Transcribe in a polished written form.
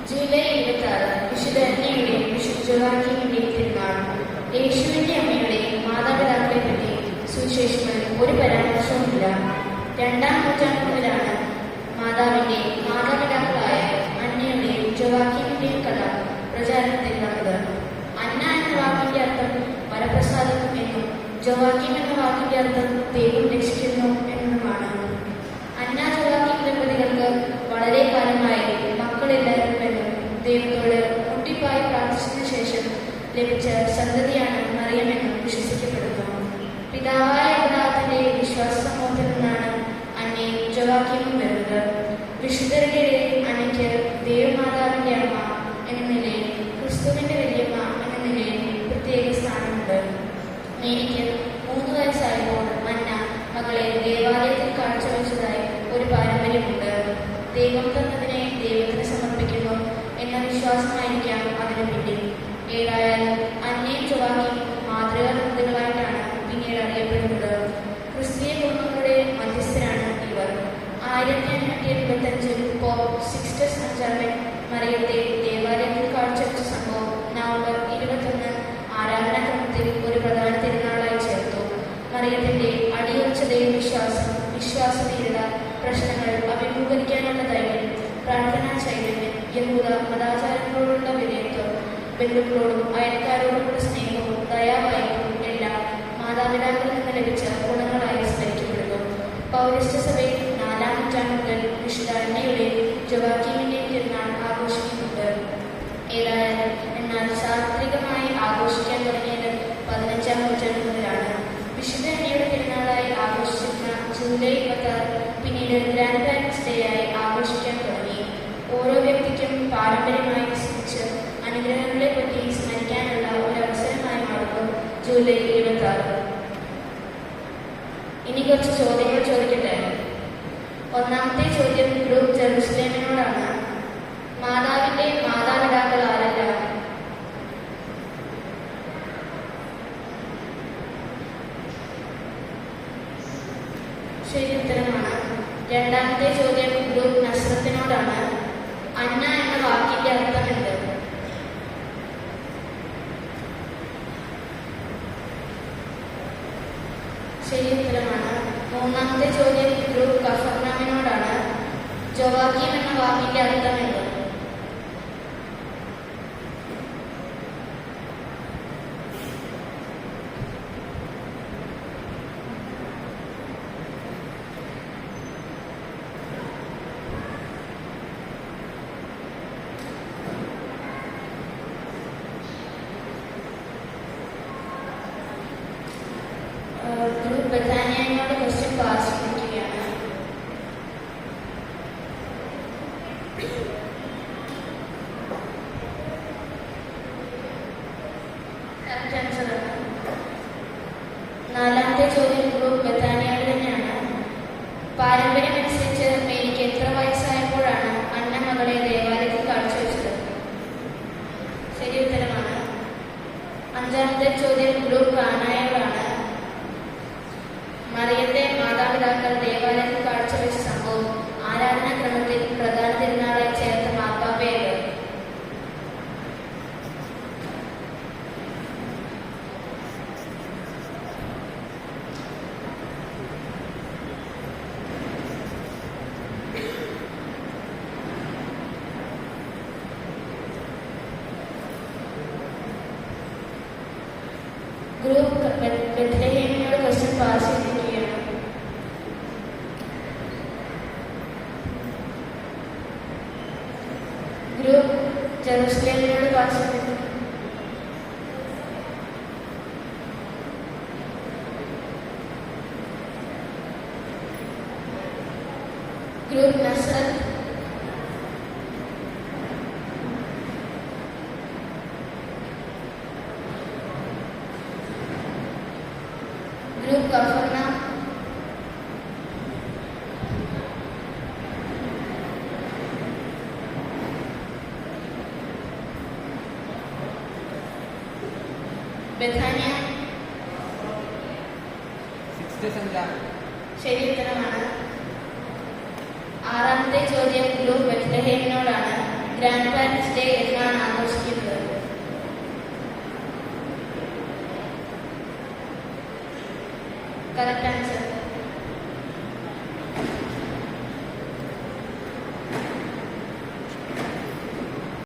July 26 വിശുദ്ധ അന്നയുടെയും വിശുദ്ധ ജോവാക്കീമിന്റെയും തിരുനാൾ. യേശുവിന്റെ അമ്മയുടെയും മാതാപിതാക്കളെ പറ്റി സുവിശേഷങ്ങളിൽ ഒരു പരാമർശവുമില്ല. 2-ാം നൂറ്റാണ്ട് മുതലാണ് മാതാവിന്റെ മാതാപിതാക്കളായ അന്നയുടെയും ജോവാക്കീമിന്റെയും കഥ പ്രചാരണത്തിൽ വന്നത്. അന്ന എന്ന വാക്കിന്റെ അർത്ഥം വരപ്രസാദം എന്നും ജോവാക്കീം എന്ന വാക്കിന്റെ അർത്ഥം ദൈവം രക്ഷിക്കുന്നു എന്നുമാണ്. അന്ന ജോവാക്കീം ദമ്പതികൾക്ക് വളരെ കാലമായി മക്കളില്ലായിരുന്നുവെന്നും ദൈവത്തോട് മുട്ടിപ്പായി പ്രാർത്ഥിച്ചതിനു ശേഷം ലഭിച്ച സന്തതിയാണ് മറിയമെന്നും വിശ്വസിക്കപ്പെടുന്നു. പിതാവായ അബ്രഹാത്തിന്റെ വിശ്വാസ സമൂഹത്തിൽ നിന്നാണ് അന്നയും ജോവാക്കീമും വരുന്നത്. വിശുദ്ധരുടെ ഇടയിൽ അന്നയ്ക്ക് ദൈവമാതാവിന്റെ അമ്മ എന്ന നിലയിൽ, ക്രിസ്തുവിന്റെ വല്യമ്മ എന്ന നിലയിൽ പ്രത്യേക സ്ഥാനമുണ്ട്. മേരിക്ക് 3 വയസ്സായപ്പോൾ അന്ന മകളെ ദേവാലയത്തിൽ കാഴ്ചവെച്ചതായി ഒരു പാരമ്പര്യമുണ്ട്. ദൈവം തന്നതിനെ ദൈവത്തിന് സമർപ്പിക്കുന്നു എന്ന വിശ്വാസമായിരിക്കാം അതിന് പിന്നിൽ. ഏതായാലും അന്നയും ജോവാക്കീം മാതൃകാ ദമ്പതികളായിട്ടാണ് പിന്നീട് അറിയപ്പെടുന്നത്. ക്രിസ്തീയ കുടുംബങ്ങളുടെ മധ്യസ്ഥരാണ് ഇവർ. 1585 പോപ്പ് സിക്സ്റ്റസ് അഞ്ചാമൻ മറിയത്തെ ദേവാലയത്തിൽ കാഴ്ചവെച്ച സംഭവം നവംബർ 21 ആരാധനാക്രമത്തിൽ ഒരു പ്രധാന തിരുനാളായി ചേർത്തു. മറിയത്തിന്റെ അടിയുറച്ച ദൈവവിശ്വാസം, വിശ്വാസധീരത, പ്രശ്നങ്ങൾ അഭിമുഖീകരിക്കാനുള്ള ധൈര്യം, പ്രാർത്ഥനാ ചൈതന്യം, യഹൂദ മതാചാരങ്ങളോടുള്ള വിധേയത്വം, ബന്ധുക്കളോടും അയൽക്കാരോടുള്ള സ്നേഹവും ദയാവായ്പും എല്ലാം മാതാപിതാക്കളിൽ നിന്ന് ലഭിച്ച ഗുണങ്ങളായി സ്മരിക്കപ്പെടുന്നു. പൗരസ്ത്യ സഭയിൽ 4-ാം നൂറ്റാണ്ട് മുതൽ വിശുദ്ധ അന്നയുടെയും ജോവാക്കീമിന്റെയും തിരുനാൾ ആഘോഷിക്കുന്നുണ്ട്. ഏതായാലും എന്നാൽ സാർവത്രികമായി ആഘോഷിക്കാൻ തുടങ്ങിയത് 15-ാം നൂറ്റാണ്ട് മുതലാണ്. വിശുദ്ധ അന്നയുടെ തിരുനാളായി ആഘോഷിച്ചിരുന്ന ജൂലൈ 26 പിന്നീട് ഗ്രാൻഡ് പാരന്റ്സ് ഡേ ആയി ആഘോഷിക്കാൻ തുടങ്ങി. ഓരോ വ്യക്തിക്കും പാരമ്പര്യമായി സ്മരിച്ച് അനുഗ്രഹങ്ങളെ പറ്റി സ്മരിക്കാനുള്ള ഒരു അവസരമായി മാറുന്നു ജൂലൈ 26. ഇനി കുറച്ച് ചോദ്യങ്ങൾ ചോദിക്കട്ടെ. ഒന്നാമത്തെ ചോദ്യം ഗ്രൂപ്പ് ജെറുസലേമിനോടാണ്. മാതാവിന്റെ മാതാപിതാക്കൾ ആരെല്ലാം? ശരി ഉത്തരമാണ്. രണ്ടാമത്തെ ചോദ്യം ഗ്രൂപ്പ് നസ്രത്തിനോടാണ്. അന്ന എന്ന വാക്കിന്റെ അർത്ഥം എന്ത്? ശരി ഉത്തരമാണ്. മൂന്നാമത്തെ ചോദ്യം ഗ്രൂപ്പ് കഫർനാമിനോടാണ്. ജോവാക്കീം എന്ന വാക്കിന്റെ അർത്ഥം എന്ത്? ഗ്രൂപ്പ് ബഥാനിയനോട് ക്വസ്റ്റ്യൻ പാസ് ചെയ്തിരിക്കുകയാണ്. കറക്റ്റ് ആൻസർ ആണ്. നാലാമത്തെ ചോദ്യം ഗ്രൂപ്പ് ബഥാനിയോട് തന്നെയാണ്. പാരമ്പര്യമനുസരിച്ച് മേരിക്ക് എത്ര വയസ്സായപ്പോഴാണ് അന്ന മകളെ ദേവാലയത്തിൽ കാഴ്ചവെച്ചത്? ശരി ഉത്തരമാണ്. അഞ്ചാമത്തെ ചോദ്യം ഗ്രൂപ്പ് കാനായോടാണ്. മറിയത്തെ മാതാപിതാക്കൾ ദേവാലയത്തിൽ കാഴ്ചവെച്ച സംഭവം ആരാധനാക്രമത്തിൽ പ്രധാന തിരുനാളായി ചേർത്ത മാർപ്പാപ്പയത്? ഗ്രൂപ്പ് ബെത്ലഹേമിനോട് ക്വസ്റ്റ്യൻ പാസ് ചെയ്തിരിക്കുകയാണ്. ഗ്രൂപ്പ് ജെറുസലേമിനോട് പാസ് ചെയ്തിട്ടുണ്ട്. ഗ്രൂപ്പ് നസ്രത്ത്. ഗ്രൂപ്പ് കഫർനാം. ബഥാനിയ. ശരി ഉത്തരമാണ്. ആറാമത്തെ ചോദ്യം ഗ്രൂപ്പ് ബെത്ലഹേമിനോടാണ്. ഗ്രാൻഡ് പാരന്റ്സ് ഡേ എന്നാണ് ആഘോഷിക്കുന്നത്? Correct answer